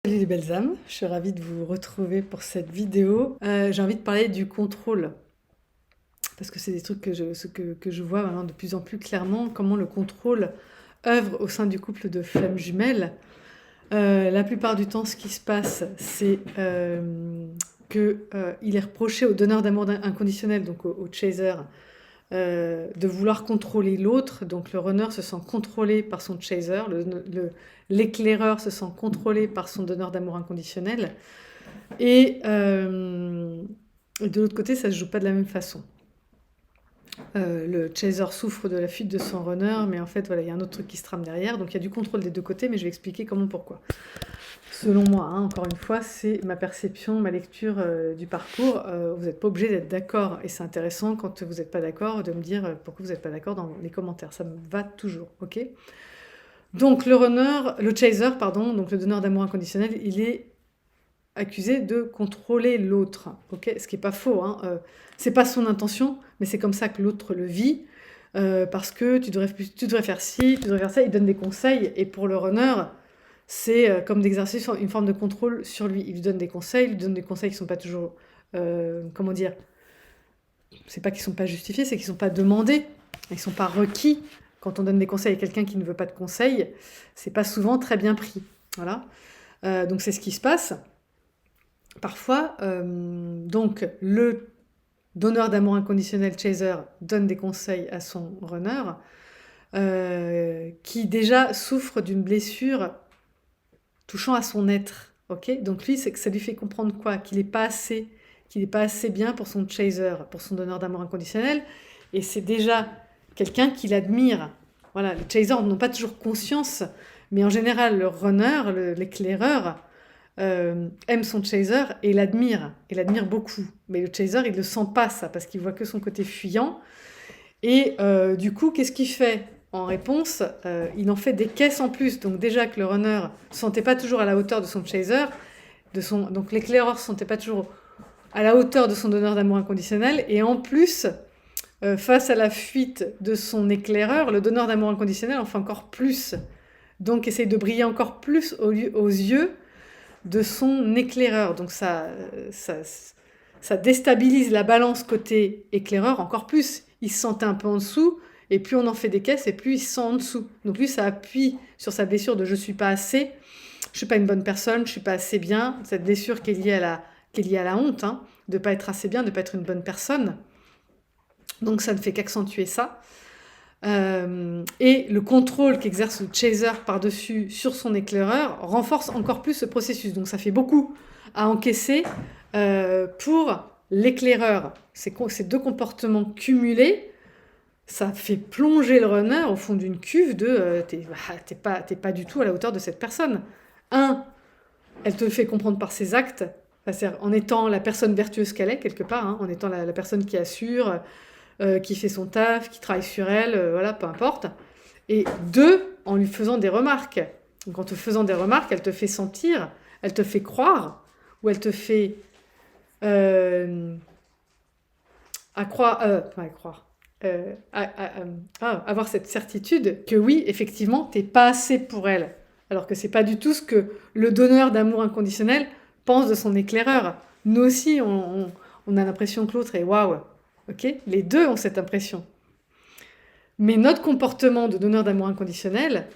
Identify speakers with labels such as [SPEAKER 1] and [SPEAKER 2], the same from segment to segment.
[SPEAKER 1] Salut les belles âmes, je suis ravie de vous retrouver pour cette vidéo. J'ai envie de parler du contrôle, parce que c'est des trucs que je vois maintenant de plus en plus clairement, comment le contrôle œuvre au sein du couple de flammes jumelles. La plupart du temps, ce qui se passe, c'est qu'il est reproché au donneur d'amour inconditionnel, donc au chaser, de vouloir contrôler l'autre. Donc le runner se sent contrôlé par son chaser, l'éclaireur se sent contrôlé par son donneur d'amour inconditionnel. Et de l'autre côté, ça ne se joue pas de la même façon. Le chaser souffre de la fuite de son runner, mais en fait, voilà, il y a un autre truc qui se trame derrière. Donc il y a du contrôle des deux côtés, mais je vais expliquer comment, pourquoi. Selon moi, hein, encore une fois, c'est ma perception, ma lecture du parcours. Vous n'êtes pas obligé d'être d'accord. Et c'est intéressant, quand vous n'êtes pas d'accord, de me dire pourquoi vous n'êtes pas d'accord dans les commentaires. Ça me va toujours, ok? Donc le chaser, pardon, donc le donneur d'amour inconditionnel, il est accusé de contrôler l'autre, ok? Ce qui n'est pas faux, hein. C'est pas son intention, mais c'est comme ça que l'autre le vit, parce que tu devrais faire ci, tu devrais faire ça, il donne des conseils, et pour le runner, c'est comme d'exercer une forme de contrôle sur lui. Il lui donne des conseils, qui ne sont pas toujours, comment dire, c'est pas qu'ils sont pas justifiés, c'est qu'ils sont pas demandés, ils sont pas requis. Quand on donne des conseils à quelqu'un qui ne veut pas de conseils, c'est pas souvent très bien pris. Voilà. Donc c'est ce qui se passe. Parfois, donc le donneur d'amour inconditionnel, chaser, donne des conseils à son runner, qui déjà souffre d'une blessure touchant à son être. Ok, donc lui, c'est que ça lui fait comprendre quoi? Qu'il n'est pas assez bien pour son chaser, pour son donneur d'amour inconditionnel. Et c'est déjà quelqu'un qu'il admire. Voilà, les chasers n'ont pas toujours conscience, mais en général, le runner, l'éclaireur, aime son chaser et l'admire beaucoup. Mais le chaser, il ne le sent pas, ça, parce qu'il voit que son côté fuyant. Et du coup, qu'est-ce qu'il fait? En réponse, il en fait des caisses en plus. Donc déjà que le runner ne se sentait pas toujours à la hauteur de son chaser, donc l'éclaireur ne se sentait pas toujours à la hauteur de son donneur d'amour inconditionnel. Et en plus, face à la fuite de son éclaireur, le donneur d'amour inconditionnel en fait encore plus. Donc essaye de briller encore plus aux yeux de son éclaireur. Donc ça déstabilise la balance côté éclaireur encore plus. Il se sentait un peu en dessous, et plus on en fait des caisses, et plus il se sent en dessous. Donc lui, ça appuie sur sa blessure de « je suis pas assez », je suis pas une bonne personne, je suis pas assez bien. Cette blessure qui est liée à la honte, hein, de pas être assez bien, de pas être une bonne personne. Donc ça ne fait qu'accentuer ça. Et le contrôle qu'exerce le chaser par-dessus sur son éclaireur renforce encore plus ce processus. Donc ça fait beaucoup à encaisser pour l'éclaireur. Ces deux comportements cumulés, ça fait plonger le runner au fond d'une cuve de t'es pas du tout à la hauteur de cette personne. Elle te le fait comprendre par ses actes, c'est-à-dire en étant la personne vertueuse qu'elle est quelque part, hein, en étant la personne qui assure, qui fait son taf, qui travaille sur elle, voilà, peu importe. Et deux, en lui faisant des remarques. Donc en te faisant des remarques, elle te fait sentir, elle te fait croire, ou elle te fait avoir cette certitude que oui, effectivement, t'es pas assez pour elle. Alors que c'est pas du tout ce que le donneur d'amour inconditionnel pense de son éclaireur. Nous aussi, on a l'impression que l'autre est waouh. Ok, les deux ont cette impression. Mais notre comportement de donneur d'amour inconditionnel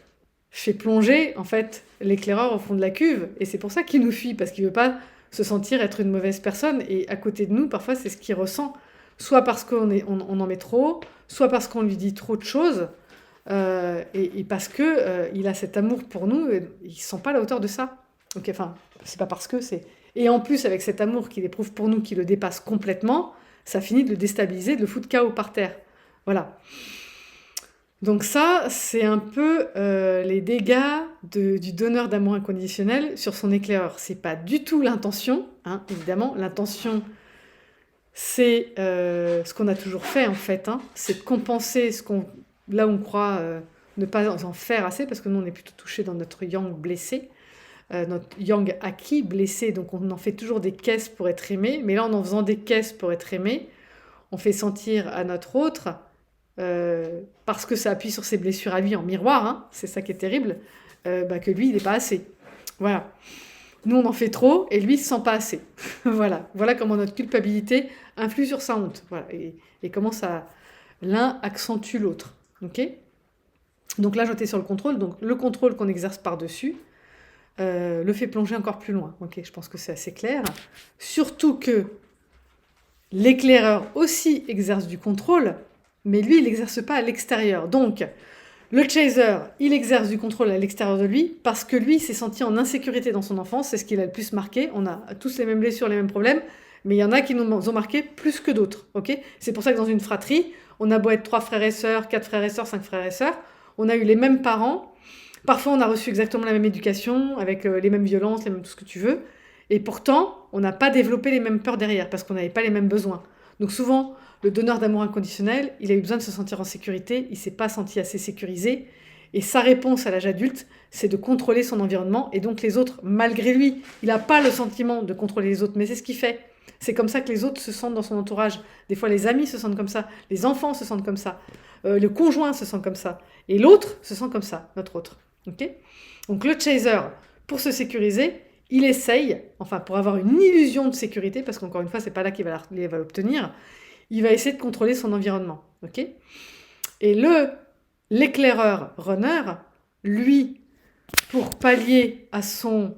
[SPEAKER 1] fait plonger en fait l'éclaireur au fond de la cuve, et c'est pour ça qu'il nous fuit, parce qu'il veut pas se sentir être une mauvaise personne. Et à côté de nous, parfois, c'est ce qu'il ressent, soit parce qu'on en met trop, soit parce qu'on lui dit trop de choses, et parce que il a cet amour pour nous, et il se sent pas à la hauteur de ça. Ok, enfin, c'est pas parce que c'est. Et en plus, avec cet amour qu'il éprouve pour nous, qui le dépasse complètement, ça finit de le déstabiliser, de le foutre KO par terre. Voilà. Donc ça, c'est un peu les dégâts du donneur d'amour inconditionnel sur son éclaireur. C'est pas du tout l'intention, hein, évidemment. L'intention, c'est ce qu'on a toujours fait en fait, hein, c'est de compenser là où on croit ne pas en faire assez, parce que nous on est plutôt touché dans notre yang blessé, notre yang acquis blessé, donc on en fait toujours des caisses pour être aimé, mais là en faisant des caisses pour être aimé, on fait sentir à notre autre, parce que ça appuie sur ses blessures à lui en miroir, hein, c'est ça qui est terrible, que lui il n'est pas assez. Voilà. Nous, on en fait trop et lui, il se sent pas assez. Voilà comment notre culpabilité influe sur sa honte. Voilà. Et comment ça, l'un accentue l'autre. Ok. Donc là, j'étais sur le contrôle. Donc le contrôle qu'on exerce par-dessus le fait plonger encore plus loin. Ok, je pense que c'est assez clair. Surtout que l'éclaireur aussi exerce du contrôle, mais lui, il n'exerce pas à l'extérieur. Donc, le chaser, il exerce du contrôle à l'extérieur de lui parce que lui s'est senti en insécurité dans son enfance. C'est ce qui l'a le plus marqué. On a tous les mêmes blessures, les mêmes problèmes, mais il y en a qui nous ont marqué plus que d'autres. Ok, c'est pour ça que dans une fratrie, on a beau être 3 frères et sœurs, 4 frères et sœurs, 5 frères et sœurs, on a eu les mêmes parents. Parfois, on a reçu exactement la même éducation, avec les mêmes violences, les mêmes tout ce que tu veux. Et pourtant, on n'a pas développé les mêmes peurs derrière, parce qu'on n'avait pas les mêmes besoins. Donc souvent, le donneur d'amour inconditionnel, il a eu besoin de se sentir en sécurité, il ne s'est pas senti assez sécurisé. Et sa réponse à l'âge adulte, c'est de contrôler son environnement, et donc les autres, malgré lui. Il n'a pas le sentiment de contrôler les autres, mais c'est ce qu'il fait. C'est comme ça que les autres se sentent dans son entourage. Des fois, les amis se sentent comme ça, les enfants se sentent comme ça, le conjoint se sent comme ça, et l'autre se sent comme ça, notre autre. Okay, donc le chaser, pour se sécuriser, il essaye, enfin pour avoir une illusion de sécurité, parce qu'encore une fois, c'est pas là qu'il va l'obtenir, il va essayer de contrôler son environnement. Okay, et l'éclaireur runner, lui, pour pallier à son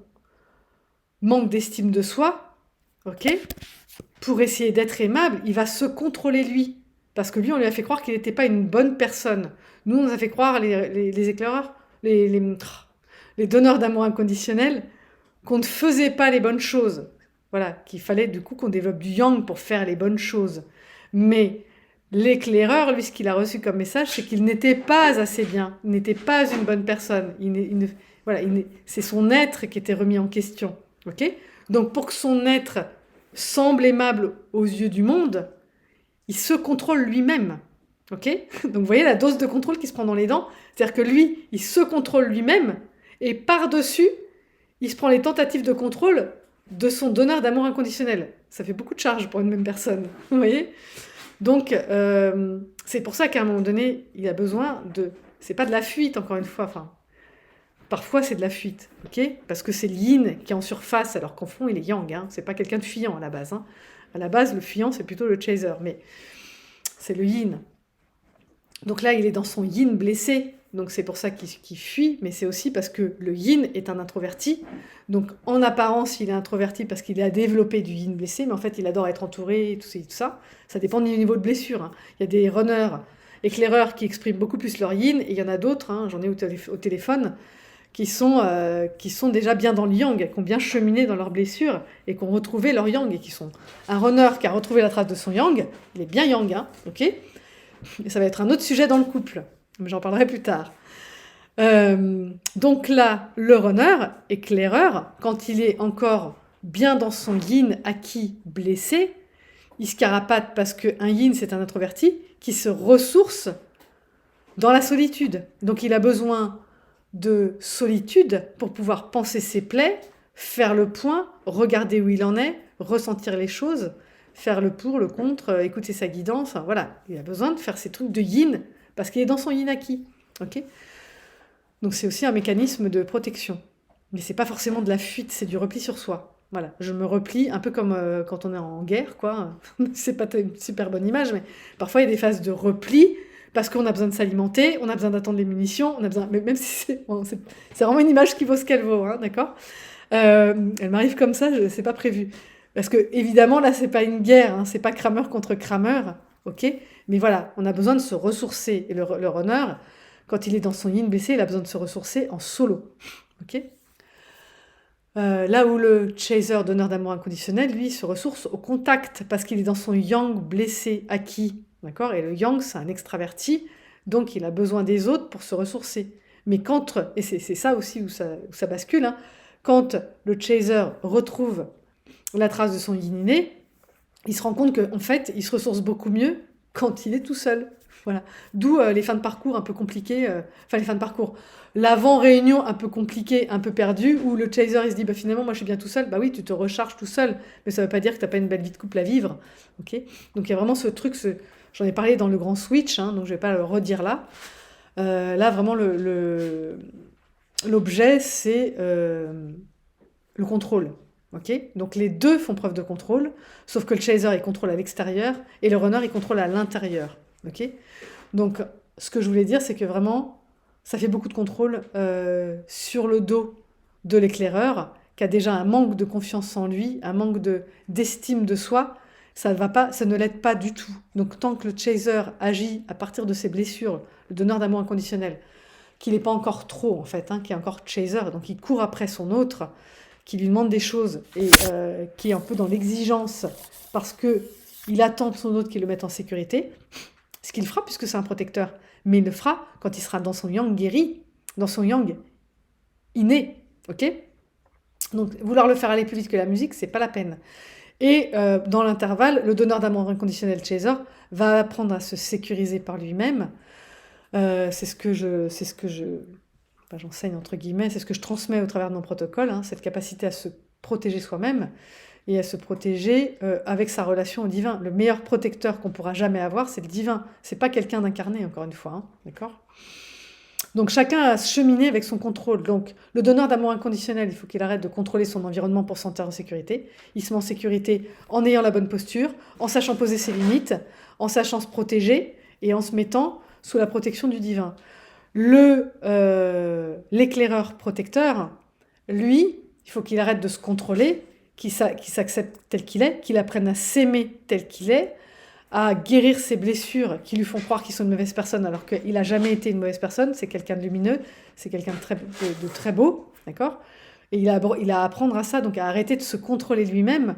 [SPEAKER 1] manque d'estime de soi, ok, pour essayer d'être aimable, il va se contrôler lui. Parce que lui, on lui a fait croire qu'il n'était pas une bonne personne. Nous, on nous a fait croire, les éclaireurs, les donneurs d'amour inconditionnel, qu'on ne faisait pas les bonnes choses. Voilà, qu'il fallait du coup qu'on développe du yang pour faire les bonnes choses. Mais l'éclaireur, lui, ce qu'il a reçu comme message, c'est qu'il n'était pas assez bien, il n'était pas une bonne personne. C'est son être qui était remis en question. Okay, donc pour que son être semble aimable aux yeux du monde, il se contrôle lui-même. Ok, donc vous voyez la dose de contrôle qui se prend dans les dents. C'est-à-dire que lui, il se contrôle lui-même et par-dessus, il se prend les tentatives de contrôle de son donneur d'amour inconditionnel. Ça fait beaucoup de charge pour une même personne. Vous voyez, donc c'est pour ça qu'à un moment donné, il a besoin de... C'est pas de la fuite, encore une fois. Enfin, parfois, c'est de la fuite. Ok, parce que c'est le yin qui est en surface, alors qu'en fond, il est yang. Hein. C'est pas quelqu'un de fuyant à la base. Hein. À la base, le fuyant, c'est plutôt le chaser. Mais c'est le yin. Donc là, il est dans son yin blessé, donc c'est pour ça qu'il fuit, mais c'est aussi parce que le yin est un introverti. Donc en apparence, il est introverti parce qu'il a développé du yin blessé, mais en fait, il adore être entouré, tout ça. Ça dépend du niveau de blessure. Hein. Il y a des runners, éclaireurs qui expriment beaucoup plus leur yin, et il y en a d'autres, hein, j'en ai au téléphone, qui sont déjà bien dans le yang, qui ont bien cheminé dans leurs blessures, et qui ont retrouvé leur yang, et qui sont... Un runner qui a retrouvé la trace de son yang, il est bien yang, hein, ok ? Et ça va être un autre sujet dans le couple, mais j'en parlerai plus tard. Donc là, le runner, éclaireur, quand il est encore bien dans son yin acquis blessé, il se carapate parce qu'un yin, c'est un introverti qui se ressource dans la solitude. Donc il a besoin de solitude pour pouvoir penser ses plaies, faire le point, regarder où il en est, ressentir les choses, faire le pour, le contre, écouter sa guidance, enfin, voilà. Il a besoin de faire ces trucs de yin, parce qu'il est dans son yin acquis. Okay, donc c'est aussi un mécanisme de protection. Mais c'est pas forcément de la fuite, c'est du repli sur soi. Voilà, je me replie, un peu comme quand on est en guerre, quoi. C'est pas une super bonne image, mais parfois il y a des phases de repli, parce qu'on a besoin de s'alimenter, on a besoin d'attendre les munitions, on a besoin... Même si c'est vraiment une image qui vaut ce qu'elle vaut, hein, d'accord. Elle m'arrive comme ça, c'est pas prévu. Parce que, évidemment, là, c'est pas une guerre, hein, c'est pas Kramer contre Kramer, ok. Mais voilà, on a besoin de se ressourcer. Et le runner, quand il est dans son yin blessé, il a besoin de se ressourcer en solo, ok. Là où le chaser, donneur d'amour inconditionnel, lui, se ressource au contact, parce qu'il est dans son yang blessé, acquis, d'accord. Et le yang, c'est un extraverti, donc il a besoin des autres pour se ressourcer. Mais quand, et c'est ça aussi où ça bascule, hein, quand le chaser retrouve la trace de son yin inné, il se rend compte qu'en fait, il se ressource beaucoup mieux quand il est tout seul. Voilà. D'où les fins de parcours un peu compliquées, les fins de parcours. L'avant-réunion un peu compliquée, un peu perdue, où le chaser, il se dit, finalement, moi, je suis bien tout seul. Bah oui, tu te recharges tout seul, mais ça veut pas dire que tu n'as pas une belle vie de couple à vivre. Okay, donc, il y a vraiment ce truc, j'en ai parlé dans le grand switch, hein, donc je vais pas le redire là. Là, vraiment, l'objet, c'est... le le contrôle. Ok, donc les deux font preuve de contrôle, sauf que le chaser, il contrôle à l'extérieur et le runner, il contrôle à l'intérieur. Ok, donc ce que je voulais dire, c'est que vraiment, ça fait beaucoup de contrôle sur le dos de l'éclaireur, qui a déjà un manque de confiance en lui, un manque d'estime de soi. Ça ne l'aide pas du tout. Donc tant que le chaser agit à partir de ses blessures, le donneur d'amour inconditionnel, qu'il n'est pas encore trop en fait, qui est encore chaser, donc il court après son autre, qui lui demande des choses et qui est un peu dans l'exigence parce que il attend de son autre qu'il le mette en sécurité, ce qu'il fera puisque c'est un protecteur, mais il le fera quand il sera dans son yang guéri, dans son yang inné, ok. Donc vouloir le faire aller plus vite que la musique, c'est pas la peine. Et dans l'intervalle, le donneur d'amour inconditionnel chaser va apprendre à se sécuriser par lui-même. C'est ce que j'enseigne entre guillemets, c'est ce que je transmets au travers de mon protocole, cette capacité à se protéger soi-même et à se protéger avec sa relation au divin. Le meilleur protecteur qu'on pourra jamais avoir, c'est le divin. C'est pas quelqu'un d'incarné, encore une fois, d'accord ? Donc chacun a cheminé avec son contrôle. Donc le donneur d'amour inconditionnel, il faut qu'il arrête de contrôler son environnement pour se sentir en sécurité. Il se met en sécurité en ayant la bonne posture, en sachant poser ses limites, en sachant se protéger et en se mettant sous la protection du divin. L'éclaireur protecteur, lui, il faut qu'il arrête de se contrôler, qu'il s'accepte tel qu'il est, qu'il apprenne à s'aimer tel qu'il est, à guérir ses blessures qui lui font croire qu'il est une mauvaise personne alors qu'il n'a jamais été une mauvaise personne, c'est quelqu'un de lumineux, c'est quelqu'un de très beau, d'accord ? Et il a à apprendre à ça, donc à arrêter de se contrôler lui-même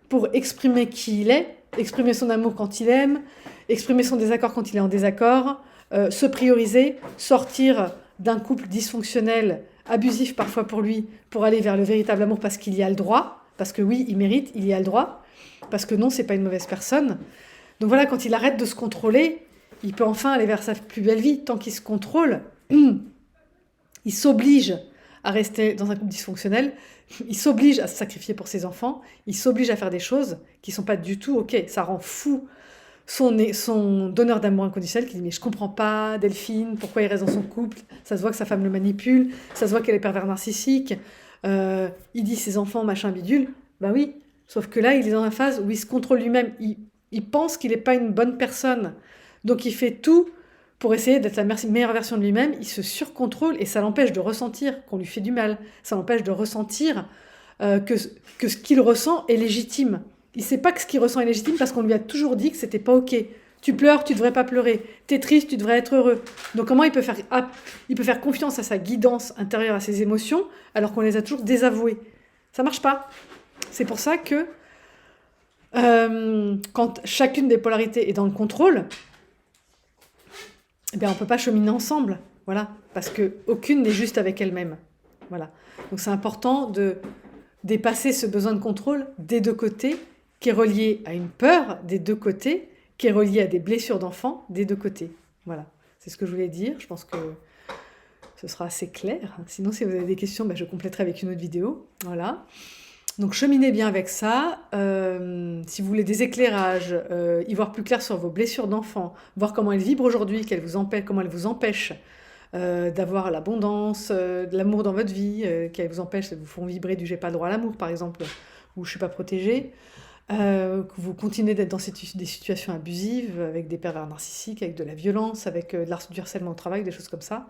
[SPEAKER 1] pour exprimer qui il est, exprimer son amour quand il aime, exprimer son désaccord quand il est en désaccord, se prioriser, sortir d'un couple dysfonctionnel, abusif parfois pour lui, pour aller vers le véritable amour parce qu'il y a le droit, parce que oui, il mérite, il y a le droit, parce que non, c'est pas une mauvaise personne. Donc voilà, quand il arrête de se contrôler, il peut enfin aller vers sa plus belle vie. Tant qu'il se contrôle, il s'oblige à rester dans un couple dysfonctionnel, il s'oblige à se sacrifier pour ses enfants, il s'oblige à faire des choses qui ne sont pas du tout OK. Ça rend fou son donneur d'amour inconditionnel qui dit « Mais je comprends pas, Delphine, pourquoi il reste dans son couple ? Ça se voit que sa femme le manipule, ça se voit qu'elle est pervers narcissique, il dit ses enfants, machin, bidule. » Bah oui, sauf que là, il est dans la phase où il se contrôle lui-même. Il pense qu'il n'est pas une bonne personne. Donc il fait tout pour essayer d'être la meilleure version de lui-même. Il se surcontrôle et ça l'empêche de ressentir qu'on lui fait du mal. Ça l'empêche de ressentir que ce qu'il ressent est légitime. Il ne sait pas que ce qu'il ressent est légitime parce qu'on lui a toujours dit que c'était pas OK. Tu pleures, tu devrais pas pleurer. T'es triste, tu devrais être heureux. Donc comment il peut faire confiance à sa guidance intérieure, à ses émotions, alors qu'on les a toujours désavouées ? Ça marche pas. C'est pour ça que quand chacune des polarités est dans le contrôle, on ne peut pas cheminer ensemble, voilà, parce qu'aucune n'est juste avec elle-même. Voilà. Donc c'est important de dépasser ce besoin de contrôle des deux côtés, qui est relié à une peur des deux côtés, qui est relié à des blessures d'enfants des deux côtés. Voilà, c'est ce que je voulais dire. Je pense que ce sera assez clair. Sinon, si vous avez des questions, je compléterai avec une autre vidéo. Voilà. Donc cheminez bien avec ça. Si vous voulez des éclairages, y voir plus clair sur vos blessures d'enfant, voir comment elles vibrent aujourd'hui, comment elles vous empêchent d'avoir l'abondance, de l'amour dans votre vie, qu'elles vous empêchent, elles vous font vibrer du « j'ai pas le droit à l'amour » par exemple, ou « je suis pas protégée », que vous continuez d'être dans des situations abusives, avec des pervers narcissiques, avec de la violence, avec du harcèlement au travail, des choses comme ça.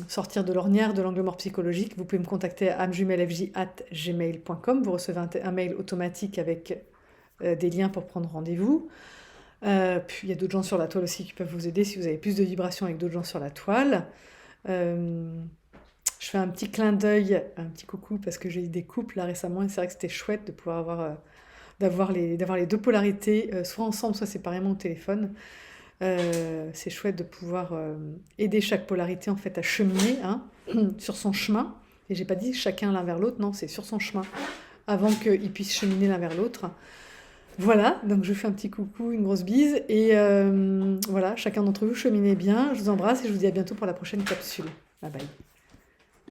[SPEAKER 1] Sortir de l'ornière, de l'angle mort psychologique, vous pouvez me contacter à amjumelfj@gmail.com. Vous recevez un mail automatique avec des liens pour prendre rendez-vous. Puis il y a d'autres gens sur la toile aussi qui peuvent vous aider si vous avez plus de vibrations avec d'autres gens sur la toile. Je fais un petit clin d'œil, un petit coucou parce que j'ai eu des couples là récemment et c'est vrai que c'était chouette de pouvoir d'avoir les deux polarités, soit ensemble, soit séparément au téléphone. C'est chouette de pouvoir aider chaque polarité en fait à cheminer sur son chemin. Et j'ai pas dit chacun l'un vers l'autre, non, c'est sur son chemin avant qu'ils puissent cheminer l'un vers l'autre. Voilà, donc je vous fais un petit coucou, une grosse bise et voilà, chacun d'entre vous cheminez bien. Je vous embrasse et je vous dis à bientôt pour la prochaine capsule. Bye bye.